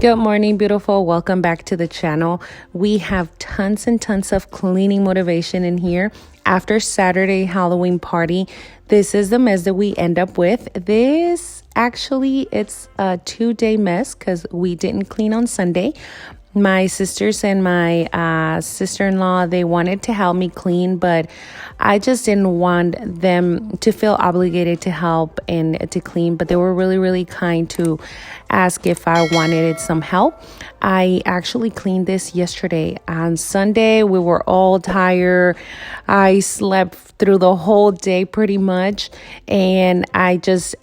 Good morning, beautiful. Welcome back to the channel. We have tons and tons of cleaning motivation in here. After Saturday Halloween party, this is the mess that we end up with. It's a 2-day mess because we didn't clean on Sunday. My sisters and my sister-in-law, they wanted to help me clean, but I just didn't want them to feel obligated to help and to clean. But they were really, really kind to ask if I wanted some help. I actually cleaned this yesterday. On Sunday, we were all tired. I slept through the whole day pretty much, and I just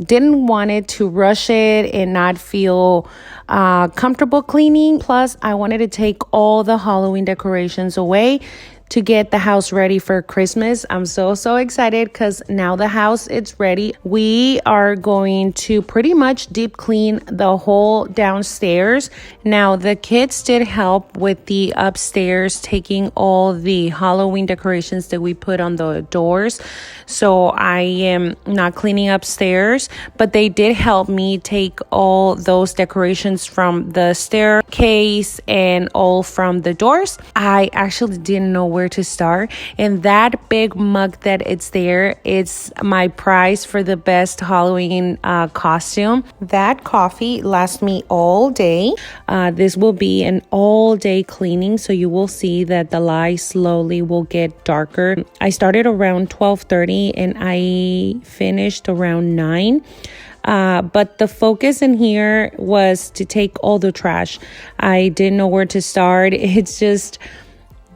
didn't want it to rush it and not feel comfortable cleaning. Plus, I wanted to take all the Halloween decorations away to get the house ready for Christmas. I'm so excited because now the house is ready. We are going to pretty much deep clean the whole downstairs. Now the kids did help with the upstairs, taking all the Halloween decorations that we put on the doors. So I am not cleaning upstairs, but they did help me take all those decorations from the staircase and all from the doors. I actually didn't know where to start, and that big mug that it's there, it's my prize for the best Halloween costume. That coffee lasts me all day. This will be an all-day cleaning, so you will see that the light slowly will get darker. I started around 12:30 and I finished around 9. But the focus in here was to take all the trash. I didn't know where to start. It's just,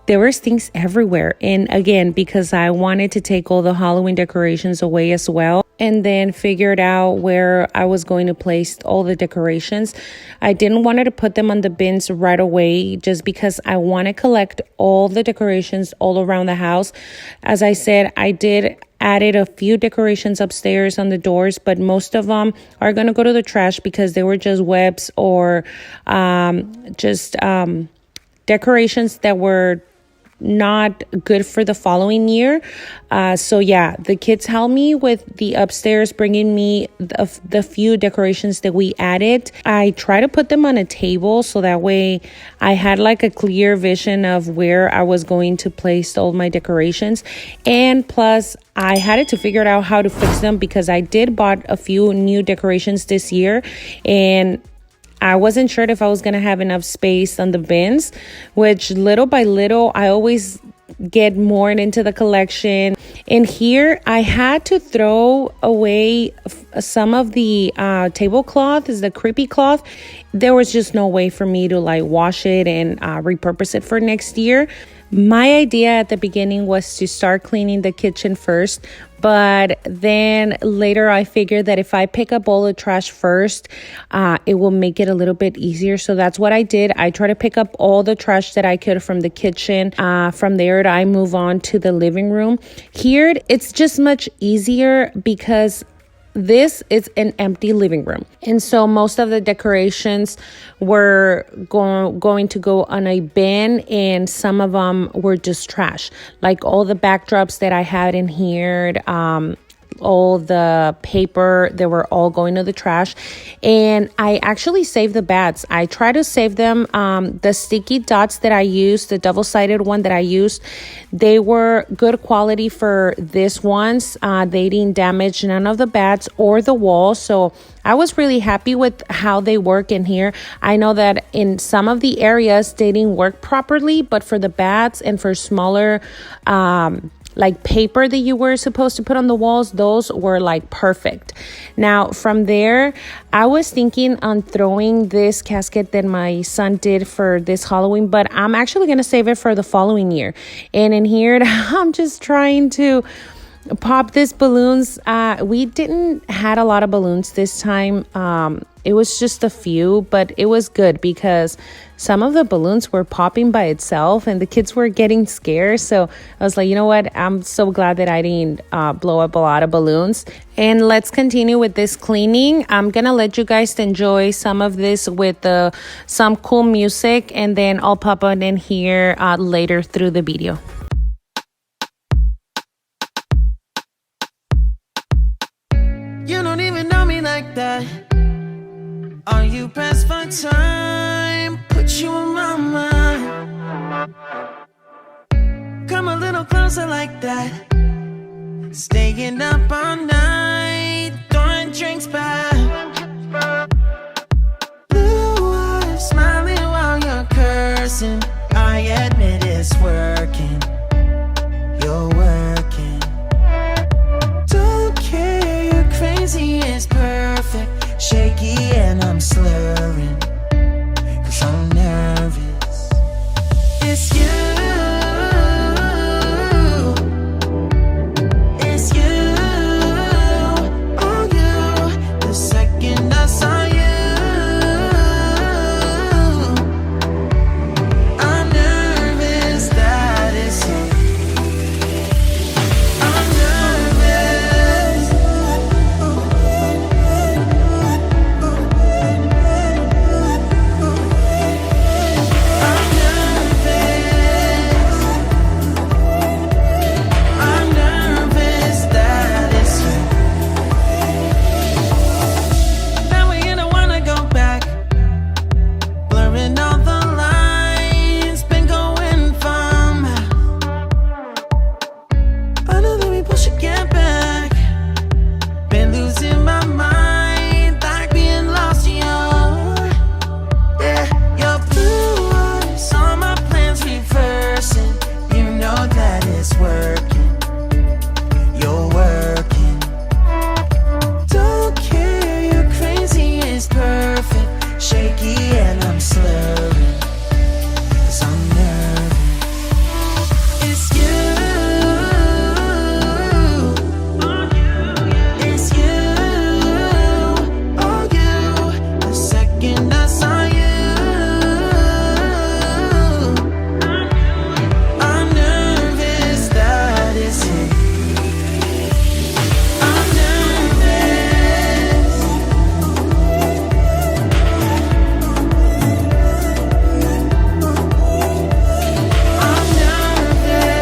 there was things everywhere. And again, because I wanted to take all the Halloween decorations away as well, and then figured out where I was going to place all the decorations. I didn't want to put them on the bins right away just because I want to collect all the decorations all around the house. As I said, I did added a few decorations upstairs on the doors, but most of them are going to go to the trash because they were just webs or decorations that were not good for the following year. So yeah, the kids helped me with the upstairs, bringing me the few decorations that we added. I try to put them on a table so that way I had like a clear vision of where I was going to place all my decorations. And plus, I had to figure out how to fix them because I did bought a few new decorations this year, and I wasn't sure if I was going to have enough space on the bins, which little by little, I always get more into the collection. And here I had to throw away some of the tablecloth, is the creepy cloth. There was just no way for me to like wash it and repurpose it for next year. My idea at the beginning was to start cleaning the kitchen first, but then later I figured that if I pick up all the trash first, it will make it a little bit easier. So that's what I did. I try to pick up all the trash that I could from the kitchen. From there, I move on to the living room. Here, it's just much easier because this is an empty living room. And so most of the decorations were going to go on a bin, and some of them were just trash. Like all the backdrops that I had in here, all the paper, they were all going to the trash. And I actually saved the bats. I try to save them. The sticky dots that I used, the double-sided one that I used, they were good quality for this ones. They didn't damage none of the bats or the wall. So I was really happy with how they work in here. I know that in some of the areas they didn't work properly, but for the bats and for smaller like paper that you were supposed to put on the walls, those were like perfect. Now from there, I was thinking on throwing this casket that my son did for this Halloween, but I'm actually going to save it for the following year. And in here, I'm just trying to pop these balloons. We didn't had a lot of balloons this time. It was just a few, but it was good because some of the balloons were popping by itself and the kids were getting scared. So I was like, you know what? I'm so glad that I didn't blow up a lot of balloons. And let's continue with this cleaning. I'm going to let you guys enjoy some of this with some cool music, and then I'll pop on in here later through the video. You don't even know me like that. Are you press for time, put you in my mind. Come a little closer like that. Staying up all night, throwing drinks back. Blue eyes smiling while you're cursing. I admit it's working. You're working. Don't care, you're crazy, it's perfect. Shaky and I'm slurring, 'cause I'm nervous. It's you. It's you. Oh, you. The second I saw you, I'm nervous that it's you. I'm nervous. I'm nervous. I'm nervous that it's you. Now we don't wanna go back. Blurring all the lines, been going from. I know that we both should get back. Been losing my mind, like being lost in your blue eyes, all my plans reversing. You know that it's working. You're working. Don't care, you're crazy, it's perfect. Shaky and I'm slurring, 'cause I'm nervous. It's you. It's you. Oh, you. The second I saw you, I'm nervous that it's you. I'm nervous. I'm nervous.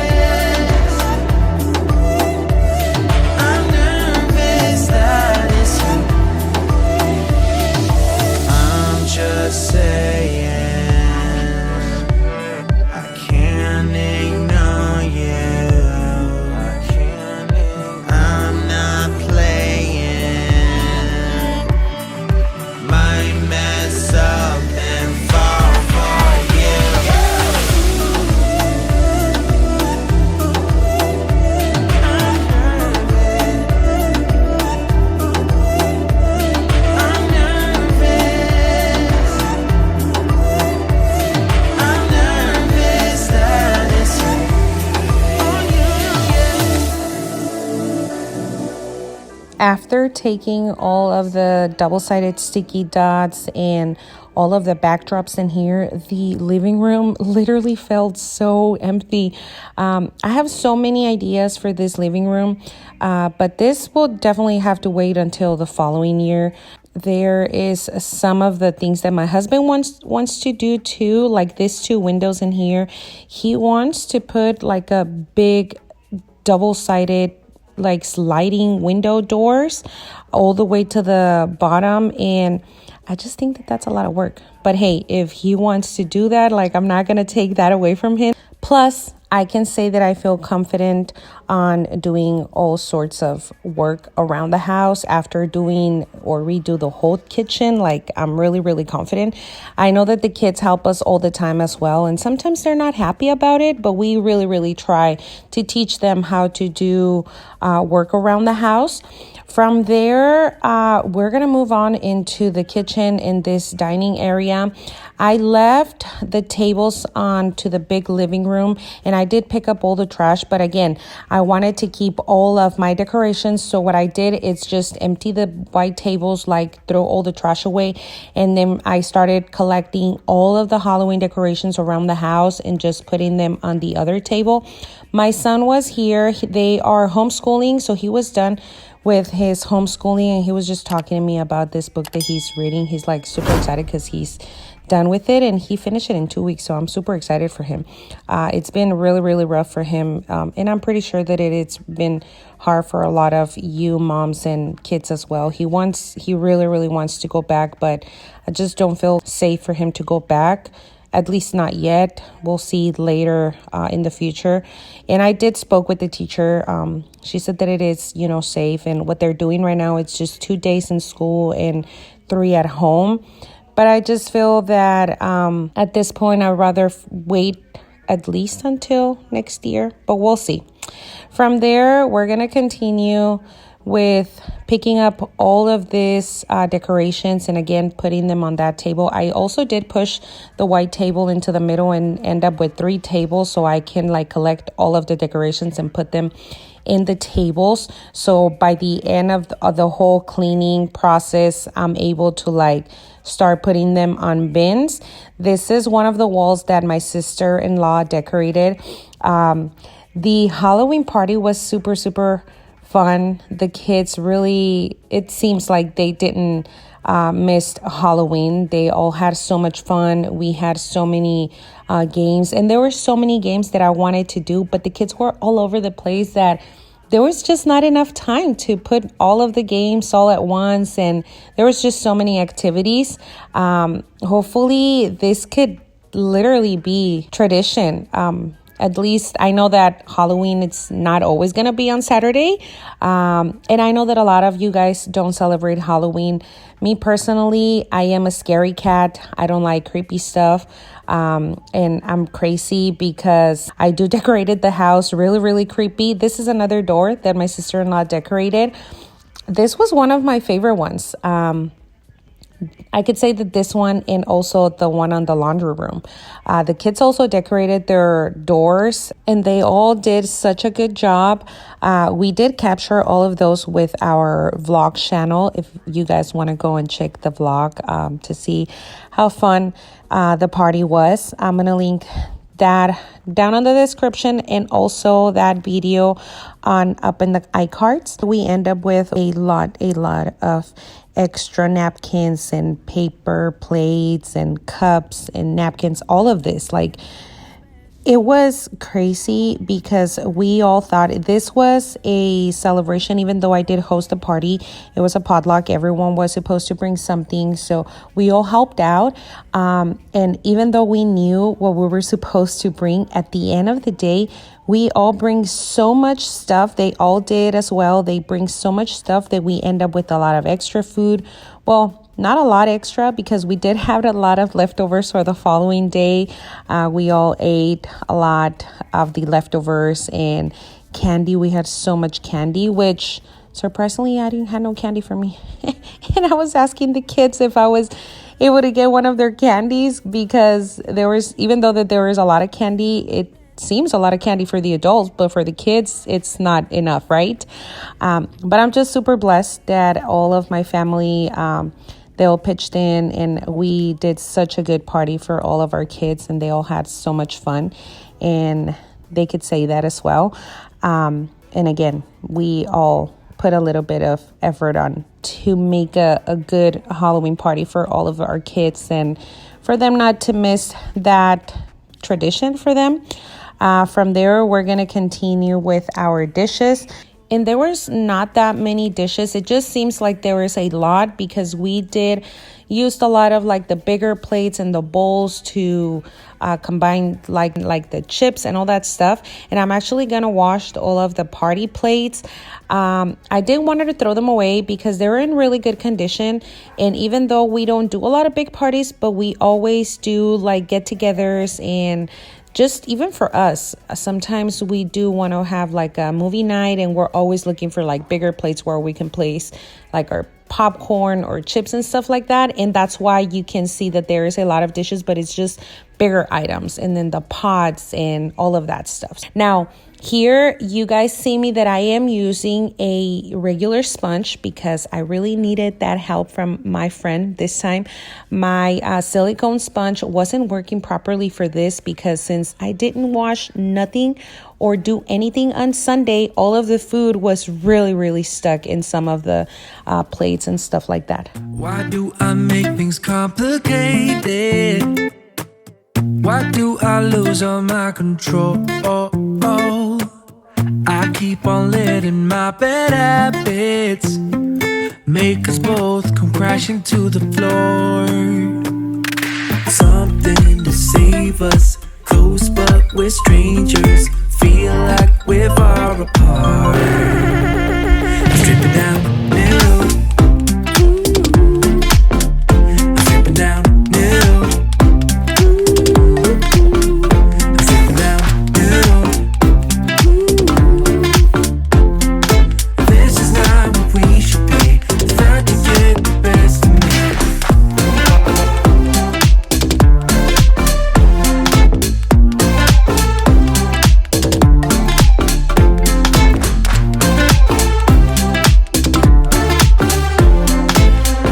I'm nervous that it's you. I'm just saying, I can't ignore you. I'm not playing. Might mess up and fall for you. I'm nervous. I'm nervous that it's you. Oh, yeah. After taking all of the double-sided sticky dots and all of the backdrops in here, the living room literally felt so empty. I have so many ideas for this living room, but this will definitely have to wait until the following year. There is some of the things that my husband wants to do too, like these two windows in here. He wants to put like a big double-sided like sliding window doors all the way to the bottom, and I just think that that's a lot of work. But hey, if he wants to do that, like, I'm not gonna take that away from him. Plus, I can say that I feel confident on doing all sorts of work around the house after doing or redo the whole kitchen. Like, I'm really, really confident. I know that the kids help us all the time as well, and sometimes they're not happy about it, but we really, really try to teach them how to do work around the house. From there, we're going to move on into the kitchen in this dining area. I left the tables on to the big living room, and I did pick up all the trash. But again, I wanted to keep all of my decorations. So what I did is just empty the white tables, like throw all the trash away. And then I started collecting all of the Halloween decorations around the house and just putting them on the other table. My son was here. They are homeschooling, so he was done with his homeschooling, and he was just talking to me about this book that he's reading. He's like super excited because he's done with it, and he finished it in 2 weeks. So I'm super excited for him. It's been really, really rough for him. And I'm pretty sure that it's been hard for a lot of you moms and kids as well. He really, really wants to go back, but I just don't feel safe for him to go back. At least not yet. We'll see later in the future. And I did spoke with the teacher. She said that it is, safe. And what they're doing right now, it's just 2 days in school and 3 at home. But I just feel that at this point, I'd rather wait at least until next year. But we'll see. From there, we're going to continue with picking up all of these decorations and again putting them on that table. I also did push the white table into the middle and end up with 3 tables so I can collect all of the decorations and put them in the tables. So by the end of the whole cleaning process, I'm able to start putting them on bins. This is one of the walls that my sister-in-law decorated. The Halloween party was super, super fun. The kids really, it seems like they didn't miss Halloween. They all had so much fun. We had so many games, and there were so many games that I wanted to do, but the kids were all over the place that there was just not enough time to put all of the games all at once, and there was just so many activities. Hopefully this could literally be tradition. At least I know that Halloween, it's not always going to be on Saturday. And I know that a lot of you guys don't celebrate Halloween. Me personally, I am a scary cat. I don't like creepy stuff. And I'm crazy because I do decorated the house really, really creepy. This is another door that my sister-in-law decorated. This was one of my favorite ones. I could say that this one and also the one on the laundry room. The kids also decorated their doors and they all did such a good job. We did capture all of those with our vlog channel. If you guys want to go and check the vlog to see how fun the party was, I'm going to link that down in the description and also that video up in the iCards. We end up with a lot of extra napkins and paper plates and cups and napkins, all of this. It was crazy because we all thought this was a celebration. Even though I did host a party, it was a potluck. Everyone was supposed to bring something. So we all helped out. And even though we knew what we were supposed to bring, at the end of the day, we all bring so much stuff. They all did as well. They bring so much stuff that we end up with a lot of extra food. Well, not a lot extra because we did have a lot of leftovers for the following day. We all ate a lot of the leftovers and candy. We had so much candy, which surprisingly, I didn't have no candy for me. And I was asking the kids if I was able to get one of their candies because even though that there was a lot of candy, it seems a lot of candy for the adults, but for the kids, it's not enough, right? But I'm just super blessed that all of my family, they all pitched in and we did such a good party for all of our kids and they all had so much fun and they could say that as well. And again, we all put a little bit of effort on to make a good Halloween party for all of our kids and for them not to miss that tradition for them. From there, we're going to continue with our dishes. And there was not that many dishes. It just seems like there was a lot because we did use a lot of the bigger plates and the bowls to combine like the chips and all that stuff. And I'm actually going to wash all of the party plates. I didn't want to throw them away because they're in really good condition. And even though we don't do a lot of big parties, but we always do get-togethers and just even for us, sometimes we do want to have a movie night and we're always looking for bigger plates where we can place our popcorn or chips and stuff like that. And that's why you can see that there is a lot of dishes, but it's just bigger items and then the pots and all of that stuff. Now, Here, you guys see me that I am using a regular sponge because I really needed that help from my friend this time. My silicone sponge wasn't working properly for this because since I didn't wash nothing or do anything on Sunday, all of the food was really stuck in some of the plates and stuff like that. Why do I make things complicated? Why do I lose all my control? I keep on letting my bad habits make us both come crashing to the floor. Something to save us, close but we're strangers. Feel like we're far apart. I'm stripping down new. I'm stripping down new. I'm stripping down new. This is not what we should be. Start to get the best of me.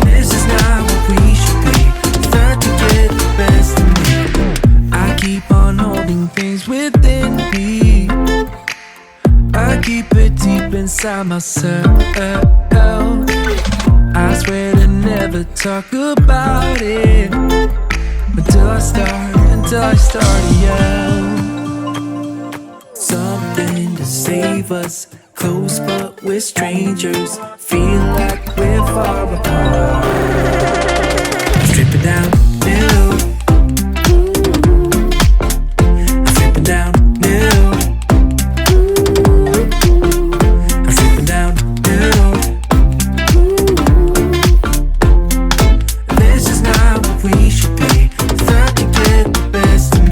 This is not what we should be. Start to get the best of me. I keep on holding things within me. I keep it deep inside myself. I swear to never talk about it until I start to yell. Something to save us, close but we're strangers. Feel like we're far apart. Strip it down new. Strip it down new. I'm stripping down new. This is not what we should be. Start to get the best of me.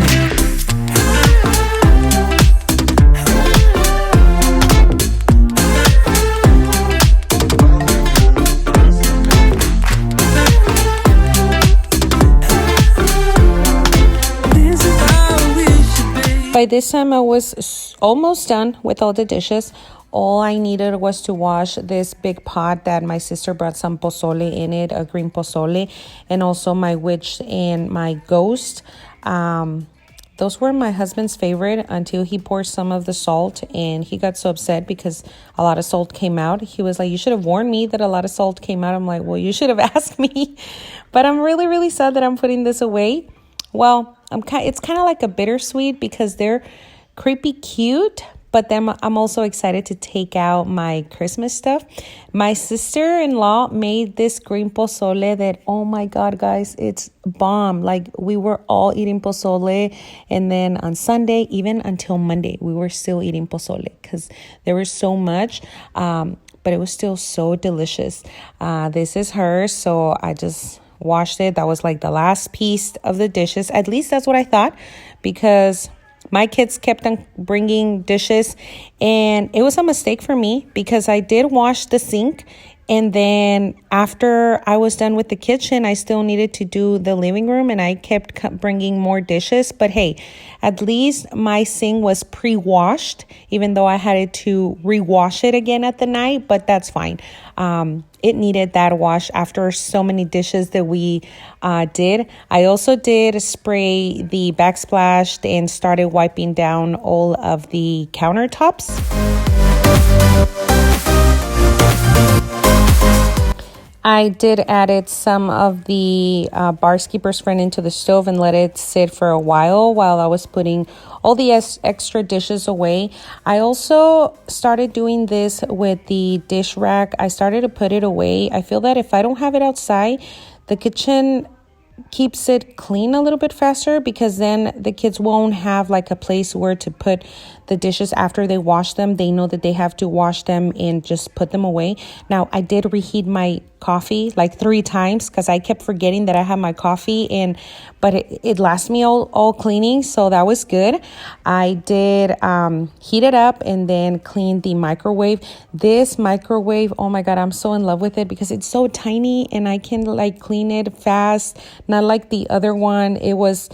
This is how we should be. By this time, I was almost done with all the dishes. All I needed was to wash this big pot that my sister brought some pozole in it, a green pozole, and also my witch and my ghost. Those were my husband's favorite until he poured some of the salt, and he got so upset because a lot of salt came out. He was like, you should have warned me that a lot of salt came out. I'm like, well, you should have asked me. But I'm really sad that I'm putting this away. Well, it's kind of like a bittersweet because they're creepy cute, but then I'm also excited to take out my Christmas stuff. My sister-in-law made this green pozole that, oh my God, guys, it's bomb. Like, we were all eating pozole, and then on Sunday, even until Monday, we were still eating pozole because there was so much, but it was still so delicious. This is hers, so I just washed it. That was like the last piece of the dishes. At least that's what I thought, because my kids kept on bringing dishes, and it was a mistake for me because I did wash the sink, and then after I was done with the kitchen, I still needed to do the living room, and I kept bringing more dishes. But hey, at least my sink was pre-washed, even though I had to rewash it again at the night, but that's fine. It needed that wash after so many dishes that we did. I also did spray the backsplash and started wiping down all of the countertops. I did added some of the bar skipper's friend into the stove and let it sit for a while I was putting all the extra dishes away. I also started doing this with the dish rack. I started to put it away. I feel that if I don't have it outside, the kitchen keeps it clean a little bit faster, because then the kids won't have like a place where to put the dishes after they wash them. They know that they have to wash them and just put them away. Now, I did reheat my coffee like 3 times because I kept forgetting that I had my coffee, but it lasted me all cleaning, so that was good. I did heat it up and then clean the microwave. This microwave, oh my God, I'm so in love with it because it's so tiny and I can like clean it fast, not like the other one. It was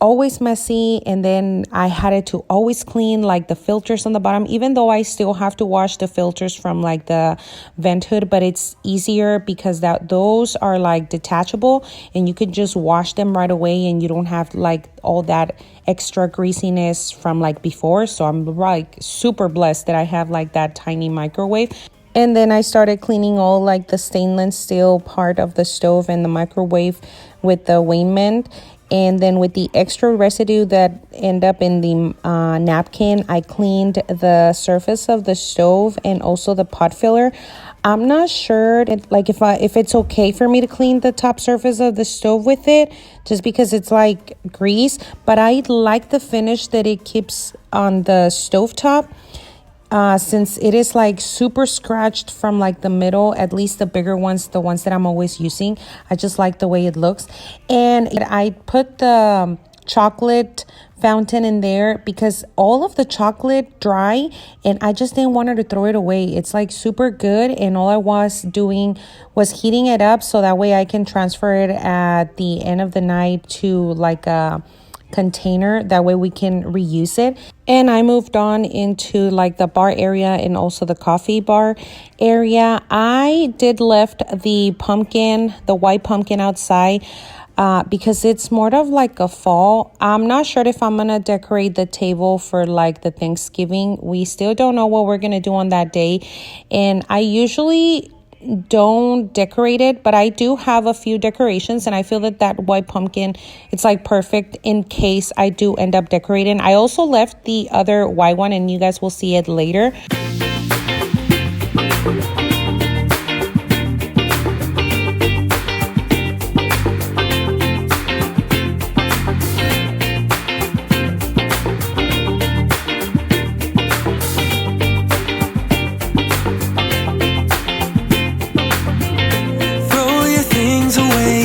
always messy, and then I had it to always clean like the filters on the bottom, even though I still have to wash the filters from like the vent hood, but it's easier because those are like detachable and you can just wash them right away and you don't have like all that extra greasiness from like before. So I'm like super blessed that I have like that tiny microwave. And then I started cleaning all like the stainless steel part of the stove and the microwave with the Wayment. And then with the extra residue that end up in the napkin, I cleaned the surface of the stove and also the pot filler. I'm not sure if it's okay for me to clean the top surface of the stove with it, just because it's like grease. But I like the finish that it keeps on the stovetop. Since it is like super scratched from like the middle, at least the bigger ones, the ones that I'm always using, I just like the way it looks. And I put the chocolate fountain in there because all of the chocolate dry and I just didn't want her to throw it away. It's like super good, and all I was doing was heating it up so that way I can transfer it at the end of the night to like a container, that way we can reuse it. And I moved on into like the bar area and also the coffee bar area. I did left the white pumpkin outside because it's more of like a fall. I'm not sure if I'm gonna decorate the table for like the Thanksgiving. We still don't know what we're gonna do on that day, and I usually don't decorate it, but I do have a few decorations, and I feel that white pumpkin, it's like perfect in case I do end up decorating. I also left the other white one, and you guys will see it later.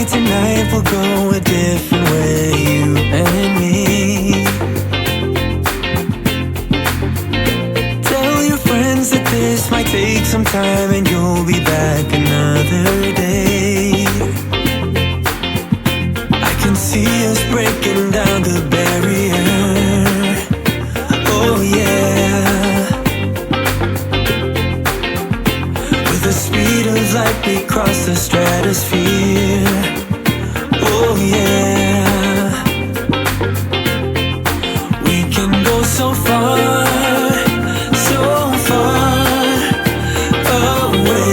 Tonight we'll go a different way, you and me. Tell your friends that this might take some time and you'll be back another day. I can see us breaking down the barrier. Oh yeah. With the speed of light we cross the stratosphere. Oh yeah, we can go so far, so far away.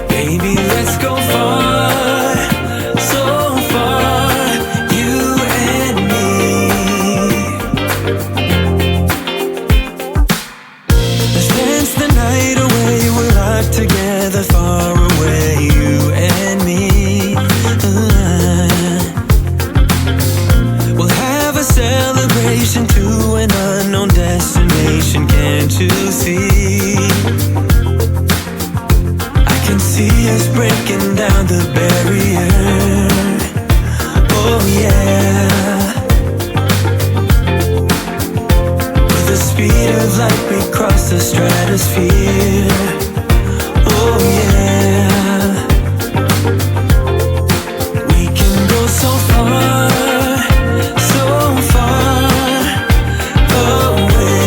Baby, let's go far, so far, you and me. Let's dance the night away, we're locked together far away, you and me. We'll have a celebration to an unknown destination, can't you see? I can see us breaking down the barrier. Oh yeah. With the speed of light we cross the stratosphere. Oh yeah. We can go so far, so far away.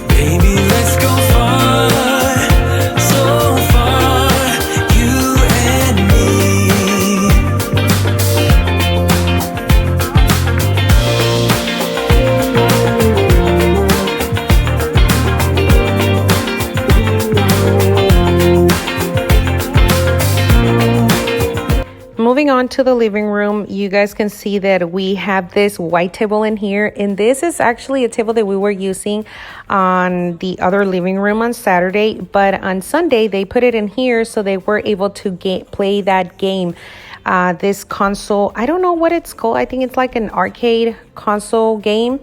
Baby, let's go far, so far, you and me. Moving on to the living room, you guys can see that we have this white table in here, and this is actually a table that we were using on the other living room on Saturday, but on Sunday they put it in here so they were able to play that game. This console, I don't know what it's called. I think it's like an arcade console game.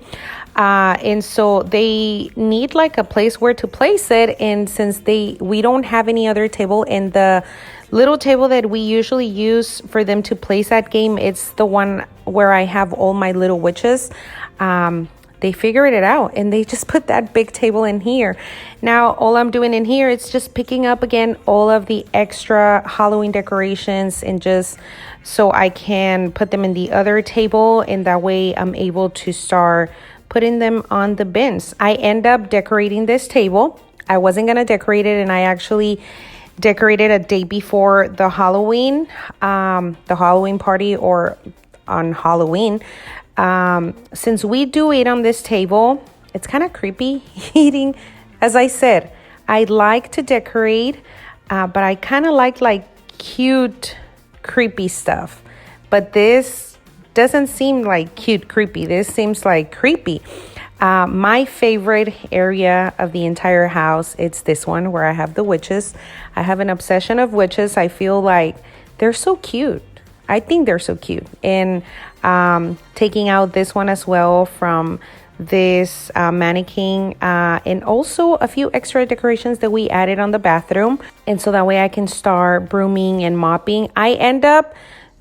And so they need like a place where to place it, and since we don't have any other table, and the little table that we usually use for them to place that game, it's the one where I have all my little witches. they figured it out and they just put that big table in here. Now, all I'm doing in here is just picking up again all of the extra Halloween decorations and just so I can put them in the other table, and that way I'm able to start putting them on the bins. I end up decorating this table. I wasn't going to decorate it, and I actually decorated a day before the Halloween party, or on Halloween. Since we do eat on this table, it's kind of creepy eating. As I said, I like to decorate, but I kind of like cute, creepy stuff. But this doesn't seem like cute, creepy. This seems like creepy. My favorite area of the entire house, it's this one where I have the witches. I have an obsession of witches. I feel like they're so cute. I think they're so cute. And taking out this one as well from this mannequin, and also a few extra decorations that we added on the bathroom. And so that way I can start brooming and mopping. I end up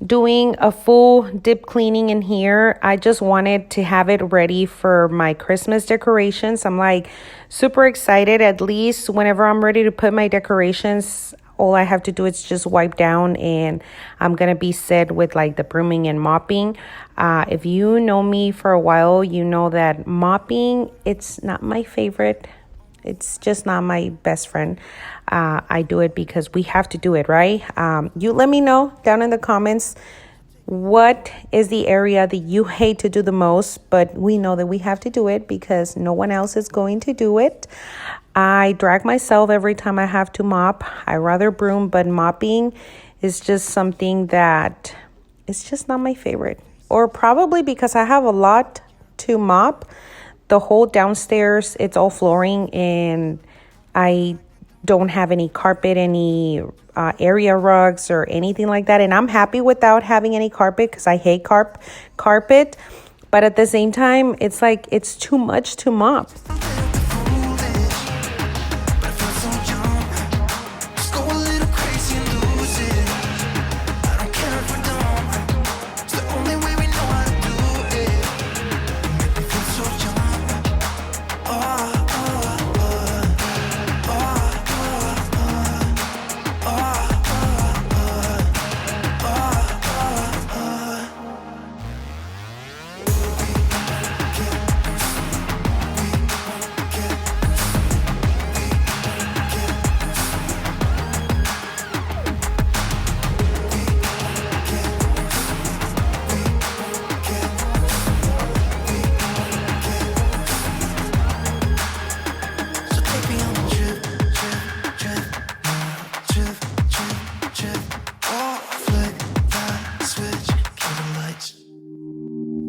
doing a full deep cleaning in here. I just wanted to have it ready for my Christmas decorations. I'm like super excited. At least whenever I'm ready to put my decorations, all I have to do is just wipe down and I'm gonna be set with like the brooming and mopping. If you know me for a while, you know that mopping, it's not my favorite. It's just not my best friend. I do it because we have to do it, right? You let me know down in the comments what is the area that you hate to do the most, but we know that we have to do it because no one else is going to do it. I drag myself every time I have to mop. I rather broom, but mopping is just something that it's just not my favorite. Or probably because I have a lot to mop. The whole downstairs, it's all flooring, and I don't have any carpet, any area rugs or anything like that. And I'm happy without having any carpet because I hate carpet. But at the same time, it's like it's too much to mop.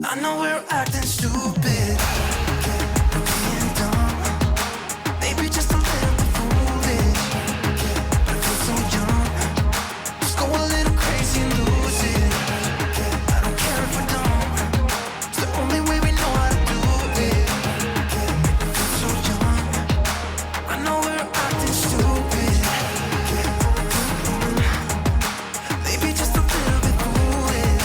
I know we're acting stupid, we're being dumb, maybe just a little bit foolish, but I feel so young. Just go a little crazy and lose it. I don't care if we're dumb, it's the only way we know how to do it. I feel so young, I know we're acting stupid, maybe just a little bit foolish.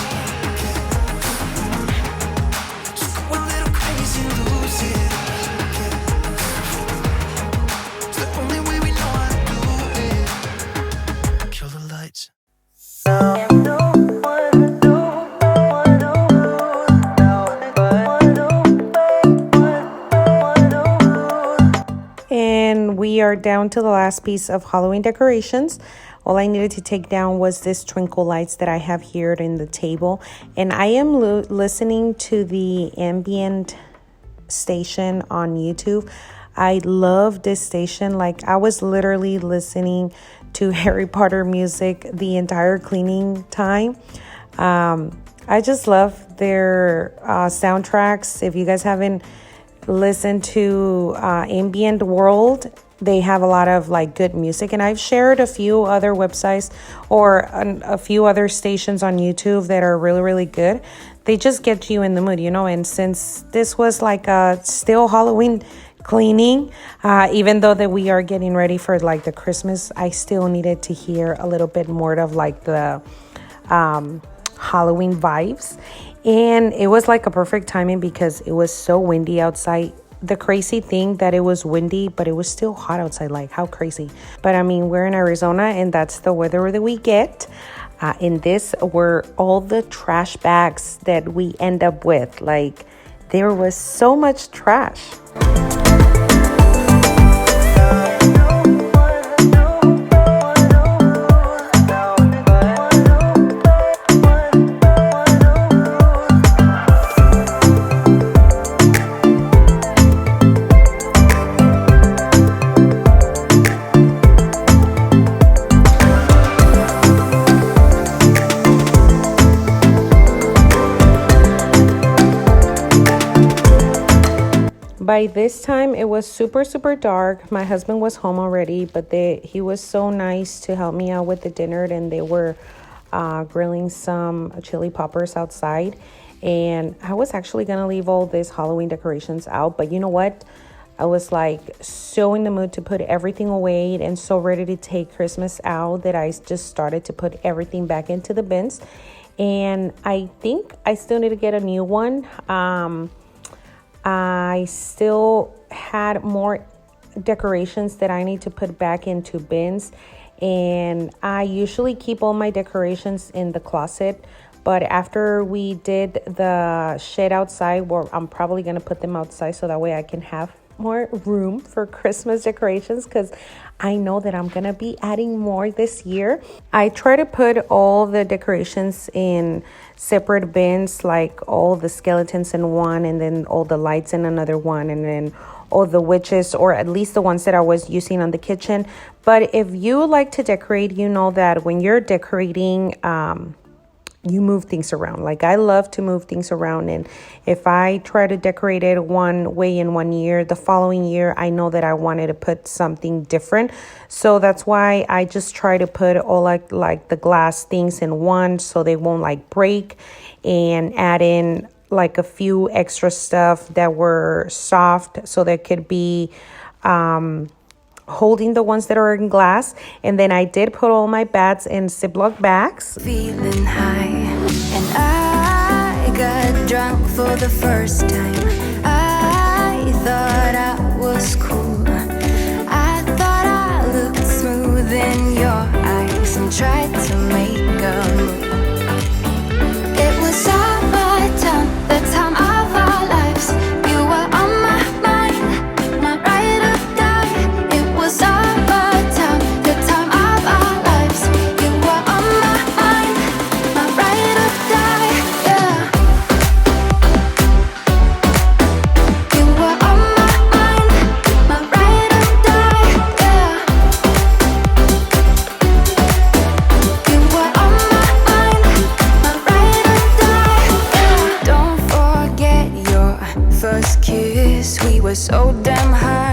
And we are down to the last piece of Halloween decorations. All I needed to take down was this twinkle lights that I have here in the table. And I am listening to the ambient station on YouTube. I love this station. Like, I was literally listening to Harry Potter music the entire cleaning time. I just love their soundtracks. If you guys haven't listened to Ambient World, they have a lot of like good music, and I've shared a few other websites or a few other stations on YouTube that are really, really good. They just get you in the mood, you know. And since this was like a still Halloween cleaning, even though that we are getting ready for like the Christmas, I still needed to hear a little bit more of like the Halloween vibes. And it was like a perfect timing because it was so windy outside. The crazy thing that it was windy, but it was still hot outside. Like, how crazy. But I mean, we're in Arizona and that's the weather that we get. And this were all the trash bags that we end up with. Like, there was so much trash. By this time, it was super dark. My husband was home already, but he was so nice to help me out with the dinner, and they were grilling some chili poppers outside. And I was actually gonna leave all these Halloween decorations out, but you know what? I was like so in the mood to put everything away and so ready to take Christmas out that I just started to put everything back into the bins. And I think I still need to get a new one. I still had more decorations that I need to put back into bins, and I usually keep all my decorations in the closet, but after we did the shed outside, well, I'm probably gonna put them outside so that way I can have more room for Christmas decorations, because I know that I'm gonna be adding more this year. I try to put all the decorations in separate bins, like all the skeletons in one, and then all the lights in another one, and then all the witches, or at least the ones that I was using on the kitchen. But if you like to decorate, you know that when you're decorating, you move things around. Like, I love to move things around, and if I try to decorate it one way in one year, the following year I know that I wanted to put something different. So that's why I just try to put all like the glass things in one so they won't like break, and add in like a few extra stuff that were soft so there could be holding the ones that are in glass. And then I did put all my bats in Ziploc bags. Feeling high, and I got drunk for the first time. I thought I was cool. I thought I looked smooth in your eyes, and tried to make a move. It was summertime, the time of our lives. You were on my mind, my ride or die. It was summertime, the time of our lives. You were on my mind, my ride or die. Yeah. You were on my mind, my ride or die. Yeah. You were on my mind, my ride or die. Yeah. Don't forget your first kiss. We were so damn high.